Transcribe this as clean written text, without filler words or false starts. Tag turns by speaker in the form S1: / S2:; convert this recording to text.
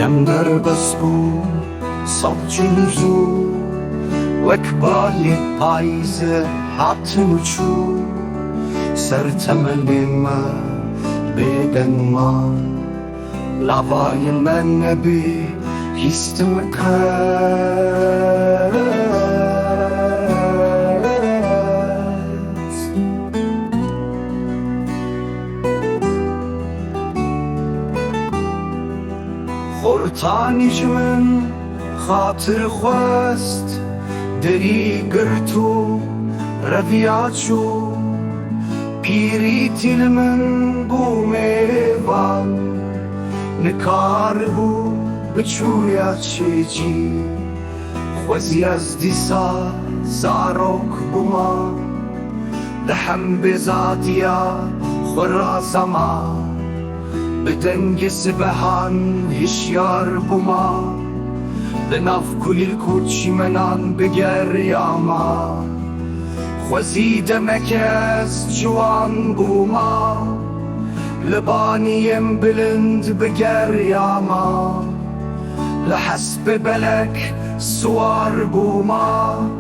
S1: جمدر بس بو صبچنزو وکبالی پاییزه هاتن چو سر تمنیم بدن ما لوای من نبی هیستم کرد خورتانیش من خاطر خواست دری گرتو رویاچو پیری تیل من بومیوان نکار بو بچویا چیچی خوزی از دیسا زاروک بوما لحم بزادیا خورا زما بدنگ سبهان هشیار بوما لناف کلیل کوچی منان بگر یاما خوزی دمک از جوان بوما لبانیم بلند بگر یاما لحسب بلک سوار بوما